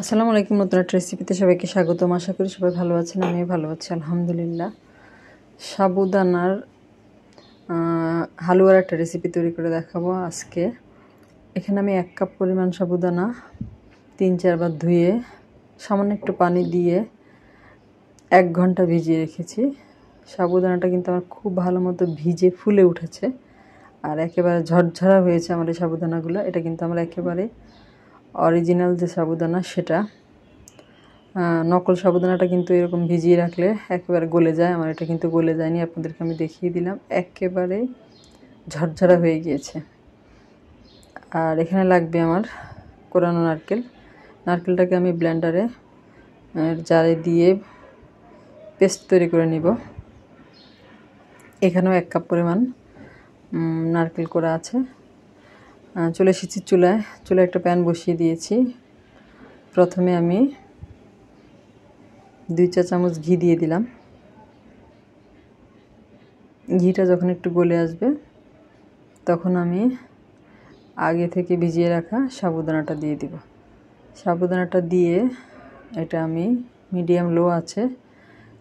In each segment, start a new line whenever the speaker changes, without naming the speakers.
আসসালামু আলাইকুম। নতুন একটা রেসিপিতে সবাইকে স্বাগতম। আশা করি সবাই ভালো আছেন, আমিও ভালো আছি আলহামদুলিল্লাহ। সাবুদানার হালুয়ার একটা রেসিপি তৈরি করে দেখাবো আজকে। এখানে আমি 1 কাপ পরিমাণ সাবুদানা 3-4 বার ধুয়ে সামান্য একটু পানি দিয়ে 1 ঘন্টা ভিজিয়ে রেখেছি। সাবুদানাটা কিন্তু আমার খুব ভালো মতো ভিজে ফুলে উঠেছে আর একেবারে ঝরঝরা হয়েছে আমার এই সাবুদানাগুলো। এটা কিন্তু আমরা একেবারে অরিজিনাল যে সাবুদানা সেটা। নকল সাবুদানাটা কিন্তু এরকম ভিজিয়ে রাখলে একেবারে গলে যায়, আমার এটা কিন্তু গলে যায়নি। আপনাদেরকে আমি দেখিয়ে দিলাম, একেবারে ঝরঝরা হয়ে গিয়েছে। আর এখানে লাগবে আমার কোরানো নারকেল। নারকেলটাকে আমি ব্লেন্ডারে জারে দিয়ে পেস্ট তৈরি করে নিব। এখানেও 1 কাপ পরিমাণ নারকেল কোড়া আছে। চলে এসেছি চুলায় একটা প্যান বসিয়ে দিয়েছি। প্রথমে আমি 2 চা চামচ ঘি দিয়ে দিলাম। ঘিটা যখন একটু গলে আসবে তখন আমি আগে থেকে ভিজিয়ে রাখা সাবুদানাটা দিয়ে দিব। সাবুদানাটা দিয়ে এটা আমি মিডিয়াম লো আছে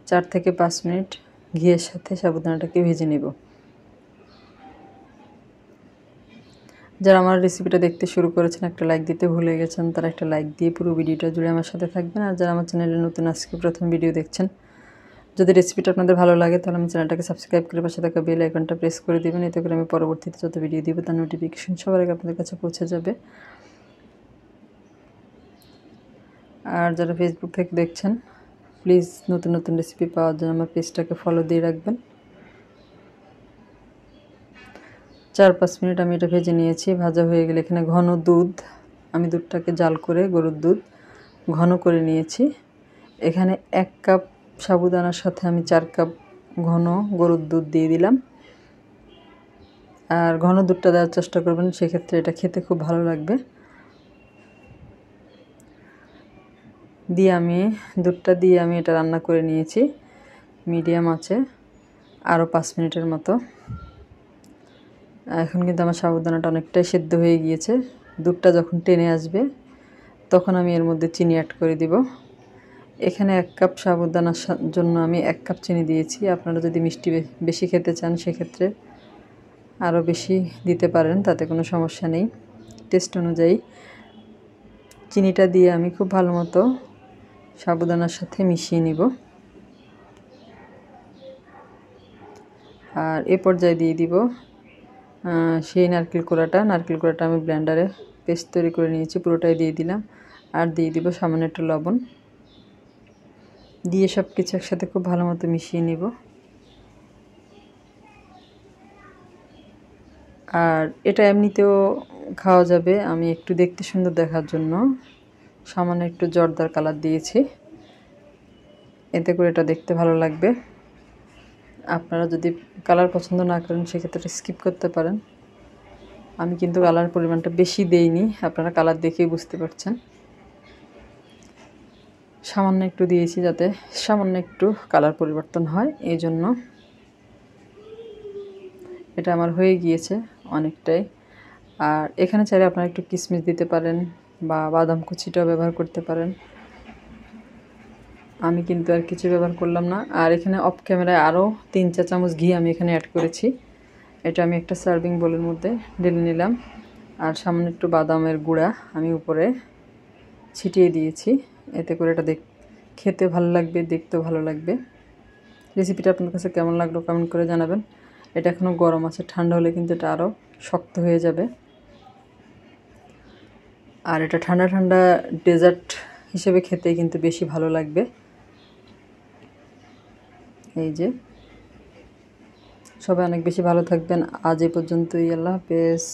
4 থেকে 5 মিনিট ঘিয়ের সাথে সাবুদানাটাকে ভেজে নেব। যারা আমার রেসিপিটা দেখতে শুরু করেছেন, একটা লাইক দিতে ভুলে গেছেন, তারা একটা লাইক দিয়ে পুরো ভিডিওটা জুড়ে আমার সাথে থাকবেন। আর যারা আমার চ্যানেলে নতুন আজকে প্রথম ভিডিও দেখছেন, যদি রেসিপিটা আপনাদের ভালো লাগে তাহলে আমার চ্যানেলটাকে সাবস্ক্রাইব করে পাশে থাকা বেল আইকনটা প্রেস করে দেবেন। এতে করে আমি পরবর্তীতে যত ভিডিও দিব তার নোটিফিকেশন সবার আগে আপনাদের কাছে পৌঁছে যাবে। আর যারা ফেসবুক থেকে দেখছেন, প্লিজ নতুন নতুন রেসিপি পাওয়ার জন্য আমার পেজটাকে ফলো দিয়ে রাখবেন। 4-5 মিনিট আমি এটা ভেজে নিয়েছি। ভাজা হয়ে গেলে এখানে ঘন দুধ, আমি দুধটাকে জাল করে গরুর দুধ ঘন করে নিয়েছি। এখানে 1 কাপ সাবুদানার সাথে আমি 4 কাপ ঘন গরুর দুধ দিয়ে দিলাম। আর ঘন দুধটা দেওয়ার চেষ্টা করবেন, সেক্ষেত্রে এটা খেতে খুব ভালো লাগবে। দুধটা দিয়ে আমি এটা রান্না করে নিয়েছি মিডিয়াম আঁচে আরও 5 মিনিটের মতো। এখন কিন্তু আমার সাবুদানাটা অনেকটাই সেদ্ধ হয়ে গিয়েছে। দুধটা যখন টেনে আসবে তখন আমি এর মধ্যে চিনি অ্যাড করে দিব। এখানে 1 কাপ সাবুদানার জন্য আমি 1 কাপ চিনি দিয়েছি। আপনারা যদি মিষ্টি বেশি খেতে চান সেক্ষেত্রে আরও বেশি দিতে পারেন, তাতে কোনো সমস্যা নেই। টেস্ট অনুযায়ী চিনিটা দিয়ে আমি খুব ভালো মতো সাবুদানার সাথে মিশিয়ে নিব। আর এ পর্যায়ে দিয়ে দিব সেই নারকেল কোড়াটা আমি ব্লেন্ডারে পেস্ট তৈরি করে নিয়েছি, পুরোটাই দিয়ে দিলাম। আর দিয়ে দিব সামান্য একটু লবণ, দিয়ে সব কিছু একসাথে খুব ভালো মতো মিশিয়ে নিব। আর এটা এমনিতেও খাওয়া যাবে, আমি একটু দেখতে সুন্দর দেখার জন্য সামান্য একটু জর্দার কালার দিয়েছি, এতে করে এটা দেখতে ভালো লাগবে। আপনারা যদি কালার পছন্দ না করেন সেক্ষেত্রে স্কিপ করতে পারেন। আমি কিন্তু কালার পরিমাণটা বেশি দেইনি, আপনারা কালার দেখেই বুঝতে পারছেন। সামান্য একটু দিয়েছি যাতে সামান্য একটু কালার পরিবর্তন হয়, এই জন্য। এটা আমার হয়ে গিয়েছে অনেকটাই। আর এখানে চাইলে আপনারা একটু কিশমিশ দিতে পারেন বা বাদাম কুচিটাও ব্যবহার করতে পারেন। আমি কিন্তু আর কিছু ব্যবহার করলাম না। আর এখানে অফ ক্যামেরায় আরও 3 চা চামচ ঘি আমি এখানে অ্যাড করেছি। এটা আমি একটা সার্ভিং বোলের মধ্যে ঢেলে নিলাম। আর সামান্য একটু বাদামের গুঁড়া আমি উপরে ছিটিয়ে দিয়েছি, এতে করে এটা খেতে ভালো লাগবে, দেখতেও ভালো লাগবে। রেসিপিটা আপনার কাছে কেমন লাগলো কমেন্ট করে জানাবেন। এটা এখনও গরম আছে, ঠান্ডা হলে কিন্তু এটা আরও শক্ত হয়ে যাবে। আর এটা ঠান্ডা ঠান্ডা ডেজার্ট হিসেবে খেতে কিন্তু বেশি ভালো লাগবে। এই যে, সবাই অনেক বেশি ভালো থাকবেন। আজ এই পর্যন্তই। আল্লাহ হাফেজ।